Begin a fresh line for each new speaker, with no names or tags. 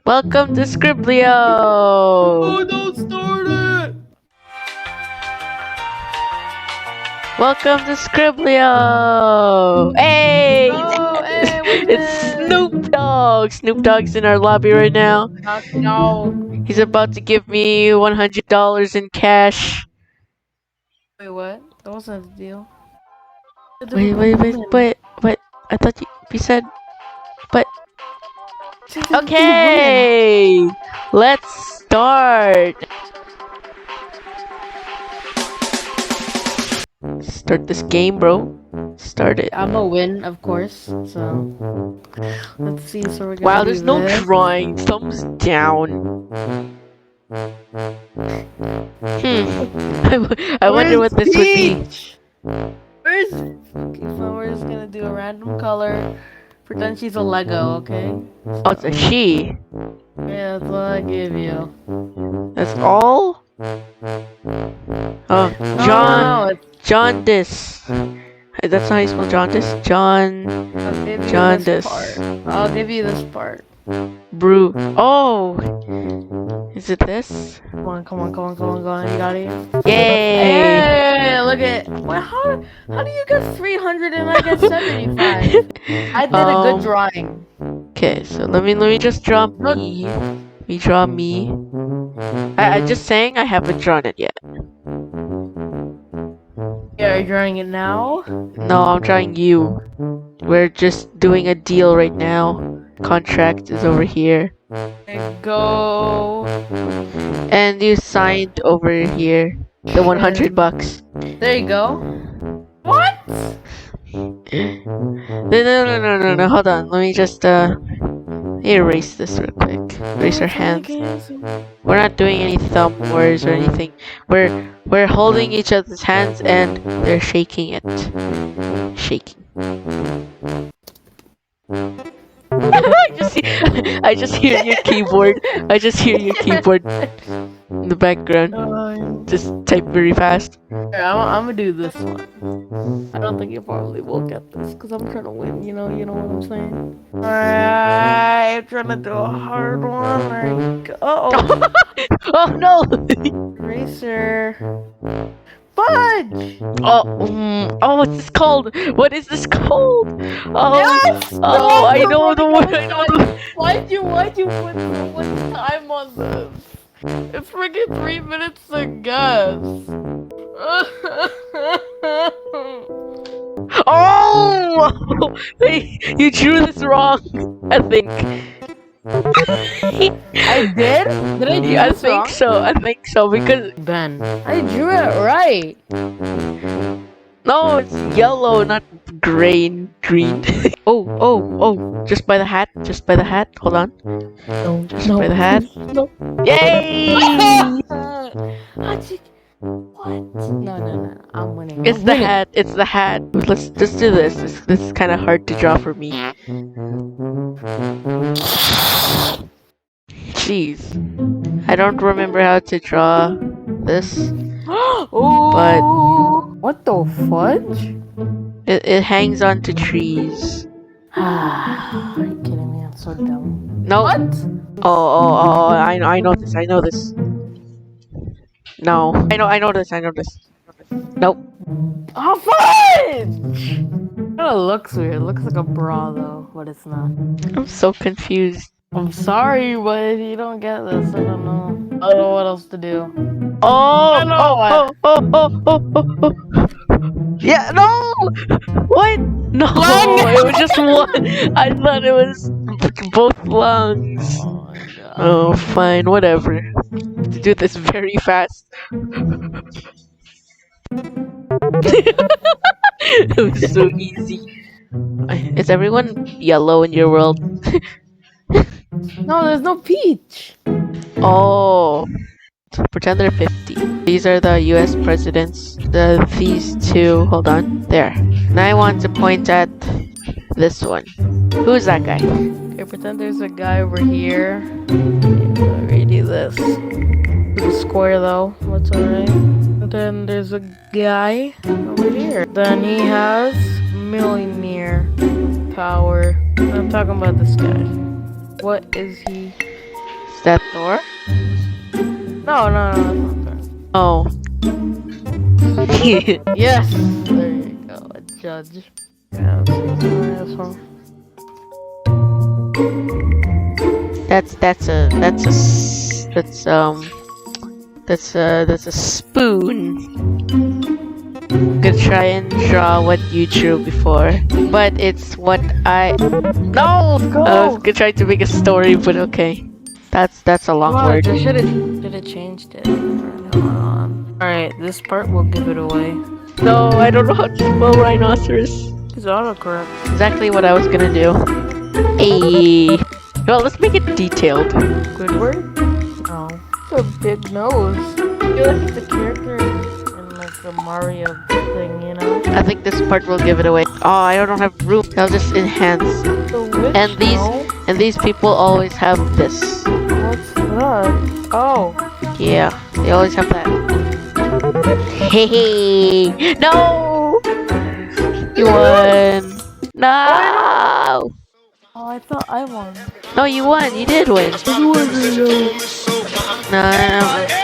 Welcome to Skribblio!
Oh, don't start it!
Welcome to Skribblio! Hey!
No, hey, what's
It's
this?
Snoop Dogg! Snoop Dogg's in our lobby right now.
No.
He's about to give me $100 in cash.
Wait, what? That wasn't the deal.
Wait. I thought you said. But.
She said we win.
Okay! Let's start! Start this game, bro. Start it.
I'm a win, of course. So let's see. So we're gonna
Wow,
do
there's no
this.
drawing. Thumbs down. I wonder what this would be.
Where's okay, so we're just gonna do a random color. Pretend she's a Lego, okay?
Oh, it's a she.
Yeah, that's all I give you.
That's all? Oh,
No, it's
Jaundice. That's how you spell jaundice?
I'll give you
Jaundice.
this part. I'll give you this part.
Brew. Oh! Is it this?
Come on. You got it.
Yay!
Hey, look at. Well, how do you get 300 and I get 75? I did a good drawing.
Okay, so let me just draw me. We draw me. I just saying I haven't drawn it yet.
Yeah, are you drawing it now?
No, I'm drawing you. We're just doing a deal right now. Contract is over here.
There go.
And you signed over here. The $100.
There you go. What?
No. Hold on. Let me just erase this real quick. Erase our hands. We're not doing any thumb wars or anything. We're holding each other's hands and they're shaking it. Shaking. I just hear your keyboard. I just hear your keyboard in the background. Just type very fast.
I'm gonna do this one. I don't think you probably will get this because I'm trying to win. You know what I'm saying? Alright, I'm trying to do a hard one. There you go.
Oh no!
Eraser. Fudge!
Oh, what's this called? What is this called? Oh,
Yes!
oh, I know the word. I know the.
Why'd you put so much time on this? It's freaking 3 minutes to guess.
Oh! Wait, you drew this wrong. I think.
I did? Did I do
Yeah,
this wrong?
I think so because
Ben, I drew it right.
no, it's yellow, not gray and green. Oh! Just by the hat. Hold on. Just by the hat.
No.
Yay!
What? No. I'm winning.
It's the hat. It's the hat. Let's just do this. This is kind of hard to draw for me. Jeez, I don't remember how to draw this. But
what the fudge?
it hangs onto trees.
Are you kidding me? I'm so dumb.
No.
What?
Oh! I know this. No, I know this. Nope.
Oh, fudge! It looks weird. It looks like a bra though, but it's not.
I'm so confused.
I'm sorry, but you don't get this. I don't know. I don't know what else to do.
Oh! Yeah, no! What? No, it was just one. I thought it was both lungs.
Oh my god.
Oh, fine, whatever. To do this very fast. It was so easy. Is everyone yellow in your world?
No, there's no peach.
Oh. Pretend they're 50. These are the US presidents. These two. Hold on. There. Now I want to point at this one. Who's that guy?
Okay, pretend there's a guy over here. Redo this. It's a square though. That's alright. And then there's a guy over here. Then he has millionaire power. I'm talking about this guy. What is he
Is that Thor?
No, no, no, that's not fair.
Oh.
Yes! There you go, a judge. Yeah, this asshole.
That's a spoon. I'm gonna try and draw what you drew before, but it's what I. No, I was gonna try to make a story, but okay. That's a long
What?
word.
I should've changed it. Alright, this part will give it away.
No, I don't know how to spell rhinoceros.
It's autocorrect.
Exactly what I was gonna do. Hey. Well, let's make it detailed.
Squidward? No. It's a big nose. I feel like it's a character in like the Mario thing, you know?
I think this part will give it away. Oh, I don't have room. I'll just enhance.
The witch?
And these
No.
and these people always have this.
What's that? Oh.
Yeah, they always have that. Hey, no! You won. No!
Oh, I thought I won.
No, you won. You did win. No, no, no.